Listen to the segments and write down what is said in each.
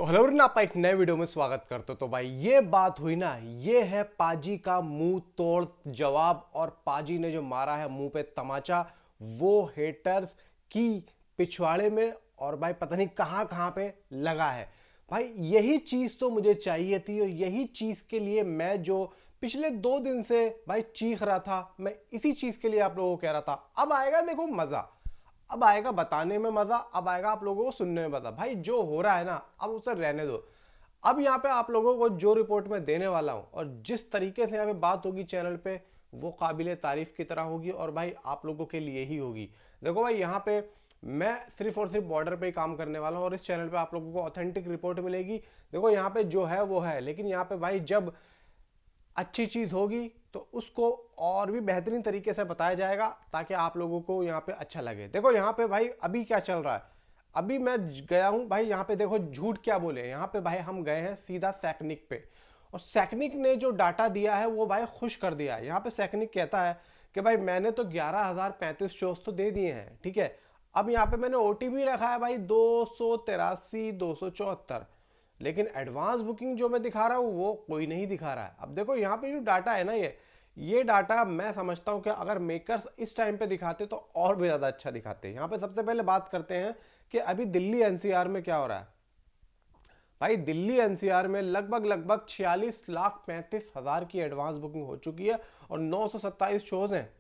तो hello everyone, आपका एक नए वीडियो में स्वागत करते हो। तो भाई ये बात हुई ना, ये है पाजी का मुंह तोड़ जवाब। और पाजी ने जो मारा है मुंह पे तमाचा, वो हेटर्स की पिछवाड़े में और भाई पता नहीं कहां कहां पे लगा है। भाई यही चीज तो मुझे चाहिए थी और यही चीज के लिए मैं जो पिछले 2 दिन से भाई चीख रहा था, मैं इसी चीज के लिए आप लोगों को कह रहा था अब आएगा देखो मजा, अब आएगा बताने में मजा, अब आएगा आप लोगों को सुनने में मजा। भाई जो हो रहा है ना अब उसे रहने दो। अब यहाँ पे आप लोगों को जो रिपोर्ट में देने वाला हूं और जिस तरीके से यहाँ पे बात होगी चैनल पे, वो काबिले तारीफ की तरह होगी और भाई आप लोगों के लिए ही होगी। देखो भाई यहाँ पे मैं सिर्फ और सिर्फ बॉर्डर पे ही काम करने वाला हूँ और इस चैनल पे आप लोगों को ऑथेंटिक रिपोर्ट मिलेगी। देखो यहाँ पे जो है वो है, लेकिन यहाँ पे भाई जब अच्छी चीज होगी तो उसको और भी बेहतरीन तरीके से बताया जाएगा ताकि आप लोगों को यहाँ पे अच्छा लगे। देखो यहाँ पे भाई अभी क्या चल रहा है, अभी मैं गया हूं भाई यहाँ पे, देखो झूठ क्या बोले, यहाँ पे भाई हम गए हैं सीधा सैकनिक पे और सैकनिक ने जो डाटा दिया है वो भाई खुश कर दिया है। यहाँ पे सैकनिक कहता है कि भाई मैंने तो 11,035 शोज तो दे दिए हैं, ठीक है। अब यहाँ पे मैंने ओटीपी रखा है भाई 283 274, लेकिन एडवांस बुकिंग जो मैं दिखा रहा हूँ वो कोई नहीं दिखा रहा है। अब देखो यहाँ पे जो डाटा है ना, ये डाटा मैं समझता हूँ कि अगर मेकर्स इस टाइम पे दिखाते तो और भी ज़्यादा अच्छा दिखाते। यहाँ पे सबसे पहले बात करते हैं कि अभी दिल्ली एनसीआर में क्या हो रहा है। भाई दिल्ली एनसीआर में लगभग 46,35,000 की एडवांस बुकिंग हो चुकी है और 927 शोज हैं।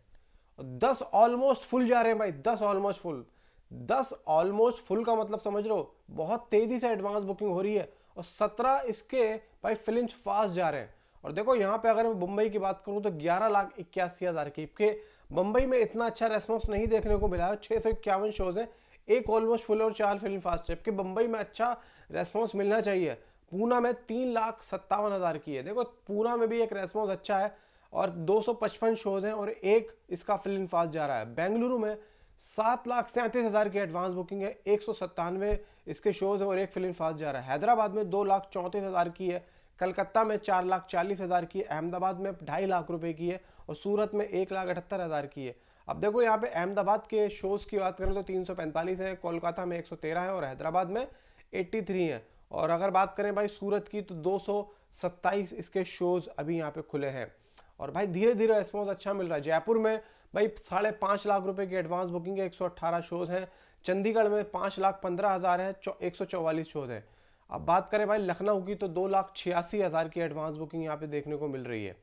10 ऑलमोस्ट फुल जा रहे हैं भाई, 10 ऑलमोस्ट फुल। 10 ऑलमोस्ट फुल का मतलब समझ रहे हो, बहुत तेजी से एडवांस बुकिंग हो रही है और 17 इसके भाई फिल्म फास्ट जा रहे हैं। और देखो यहाँ पे अगर मैं मुंबई की बात करूँ तो 11,81,000 की, के मुंबई में इतना अच्छा रेस्पॉन्स नहीं देखने को मिला है। 651 शोज हैं, एक ऑलमोस्ट फुल और 4 फिल्म फास्ट, जबकि मुंबई में अच्छा रेस्पॉन्स मिलना चाहिए। पूना में 3,57,000 की है, देखो पूना में भी एक रेस्पॉन्स अच्छा है और 255 शोज हैं और एक इसका फिल्म फास्ट जा रहा है। बेंगलुरु में 7,37,000 की एडवांस बुकिंग है, 197 इसके शोज हैं और एक फिल्म फास्ट जा रहा है। हैदराबाद में 2,34,000 की है, कलकत्ता में 4,40,000 की, अहमदाबाद में 2.5 लाख रुपए की है और सूरत में 1,78,000 की है। अब देखो यहाँ पे अहमदाबाद के शोज की बात करें तो 345 है, कोलकाता में 113 है और हैदराबाद में 83 है। और अगर बात करें भाई सूरत की तो 227 इसके शोज अभी यहाँ पे खुले हैं और भाई धीरे धीरे रिस्पॉन्स अच्छा मिल रहा है। जयपुर में भाई 5.5 लाख रुपए की एडवांस बुकिंग है, 118 शोज हैं। चंडीगढ़ में 5,15,000 है, 144 शोज हैं। अब बात करें भाई लखनऊ की तो 2,86,000 की एडवांस बुकिंग यहाँ पे देखने को मिल रही है।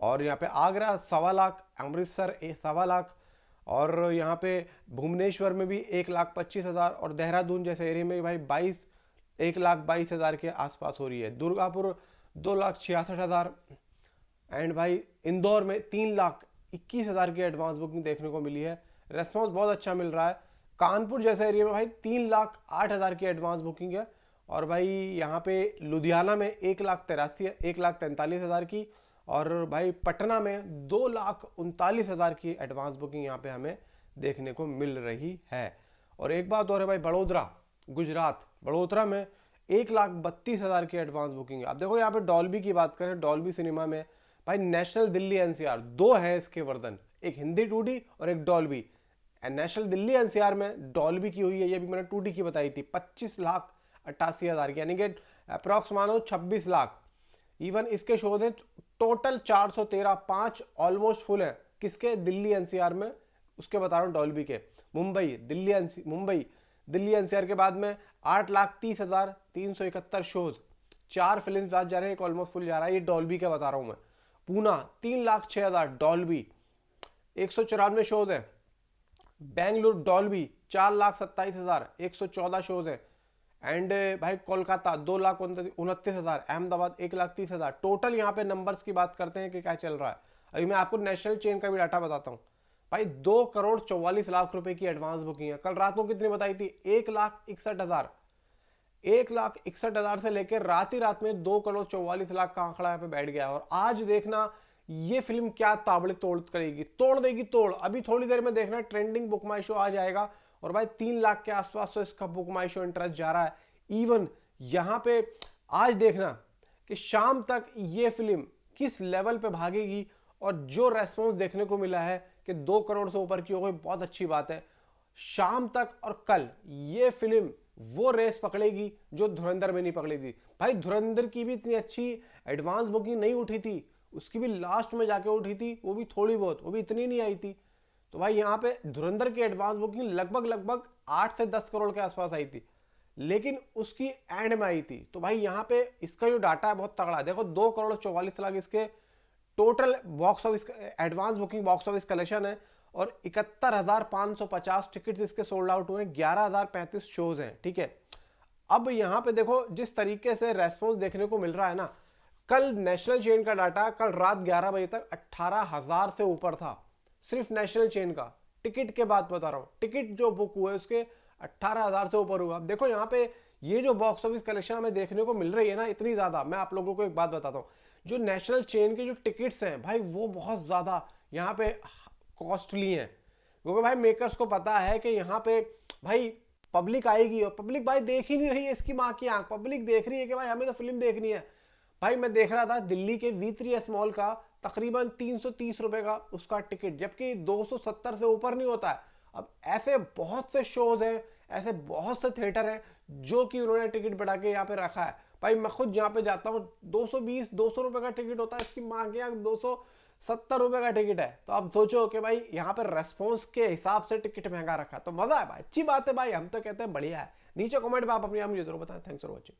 और यहाँ पे आगरा 1.25 लाख, अमृतसर 1.25 लाख और यहाँ पे भुवनेश्वर में भी 1,25,000 और देहरादून जैसे एरिया में भाई 1,22,000 के आसपास हो रही है। दुर्गापुर 2,66,000 एंड भाई इंदौर में 3,21,000 की एडवांस बुकिंग देखने को मिली है। रेस्पॉन्स बहुत अच्छा मिल रहा है। कानपुर जैसे एरिया में भाई 3,08,000 की एडवांस बुकिंग है और भाई यहाँ पे लुधियाना में 1,43,000 की और भाई पटना में 2,39,000 की एडवांस बुकिंग यहाँ पे हमें देखने को मिल रही है। और एक बात और है भाई, बड़ोदरा गुजरात, बड़ोदरा में 1,32,000 की एडवांस बुकिंग है। अब देखो यहाँ पे डॉल्बी की बात करें, डॉल्बी सिनेमा में भाई नेशनल दिल्ली एनसीआर दो है इसके वर्जन, एक हिंदी 2D और एक डॉल्बी। नेशनल दिल्ली एनसीआर में डॉल्बी की हुई है, ये भी मैंने 2D की बताई थी, 25,88,000 की, यानी कि अप्रॉक्स मानो 26 लाख। इवन इसके शो हैं टोटल 413, 5 ऑलमोस्ट फुल है किसके, दिल्ली एनसीआर में, उसके बता रहा हूँ डॉल्बी के। मुंबई दिल्ली एनसीआर के बाद में 8,30,371 शोज, 4 फिल्म आज जा रहे हैं, एक ऑलमोस्ट फुल जा रहा है, ये डॉल्बी का बता रहा हूं मैं। पूना 3,06,000 डॉल्बी, 194 शोज है। बेंगलुरु डॉल्बी 4,27,000, 114 शोज है। एंड भाई कोलकाता 2,29,000, अहमदाबाद 1,30,000। टोटल यहाँ पे नंबर्स की बात करते हैं कि क्या चल रहा है। अभी मैं आपको नेशनल चेन का भी डाटा बताता हूँ भाई। 2,44,00,000 रुपए की एडवांस बुकिंग है। कल रात को कितनी बताई थी, 1,61,000। 1,61,000 से लेकर रात ही रात में 2,44,00,000 का आंकड़ा यहाँ पे बैठ गया। और आज देखना ये फिल्म क्या ताबड़े तोड़ करेगी, तोड़ देगी तोड़। अभी थोड़ी देर में देखना ट्रेंडिंग बुक माई शो आ जाएगा और भाई 3 लाख के आसपास तो इसका बुक माई शो इंटरेस्ट जा रहा है। इवन यहाँ पे आज देखना कि शाम तक ये फिल्म किस लेवल पे भागेगी। और जो रेस्पॉन्स देखने को मिला है कि 2 करोड़ से ऊपर की हो गई, बहुत अच्छी बात है। शाम तक और कल ये फिल्म वो रेस पकड़ेगी जो धुरंधर में नहीं पकड़ी थी। भाई धुरंधर की भी इतनी अच्छी एडवांस बुकिंग नहीं उठी थी, उसकी भी लास्ट में जाके उठी थी, वो भी थोड़ी बहुत, वो भी इतनी नहीं आई थी। तो भाई यहाँ पे धुरंधर की एडवांस बुकिंग लगभग 8 से 10 करोड़ के आसपास आई थी, लेकिन उसकी एंड में आई थी। तो भाई यहाँ पे इसका जो डाटा है बहुत तगड़ा है। देखो 2 करोड़ 44 लाख इसके total box office advance booking box office collection है, और 71,550 टिकट्स इसके सोल्ड आउट हुए हैं, 11,035 शोज हैं, ठीक है। अब यहाँ पे देखो जिस तरीके से रेस्पॉन्स देखने को मिल रहा है ना, कल नेशनल चेन का डाटा कल रात 11 बजे तक 18,000 से ऊपर था, सिर्फ नेशनल चेन का। टिकट के बाद बता रहा हूँ, टिकट जो बुक हुए उसके 18,000 से ऊपर हुआ। अब देखो यहाँ पे ये जो बॉक्स ऑफिस कलेक्शन हमें देखने को मिल रही है ना इतनी ज्यादा, मैं आप लोगों को एक बात बताता हूँ, जो नेशनल चेन के जो टिकट्स हैं भाई वो बहुत ज्यादा यहाँ पे कॉस्टली हैं, क्योंकि भाई मेकर्स को पता है कि यहाँ पे भाई पब्लिक आएगी, और पब्लिक भाई देख ही नहीं रही है इसकी माँ की आंख, पब्लिक देख रही है कि भाई हमें तो फिल्म देखनी है। भाई मैं देख रहा था दिल्ली के V3S मॉल का तकरीबन 330 रुपए का उसका टिकट, जबकि 270 से ऊपर नहीं होता है। अब ऐसे बहुत से शोज हैं, ऐसे बहुत से थिएटर हैं जो कि उन्होंने टिकट बढ़ा के यहाँ पे रखा है। भाई मैं खुद यहाँ पे जाता हूँ 220-200 रुपए का टिकट होता है, इसकी माँ के यहाँ 270 रुपए का टिकट है। तो आप सोचो कि भाई यहाँ पे रेस्पॉन्स के हिसाब से टिकट महंगा रखा है, तो मजा है भाई, अच्छी बात है भाई, हम तो कहते हैं बढ़िया है। नीचे कमेंट में आप अपनी जरूर बताएं। Thanks for watching.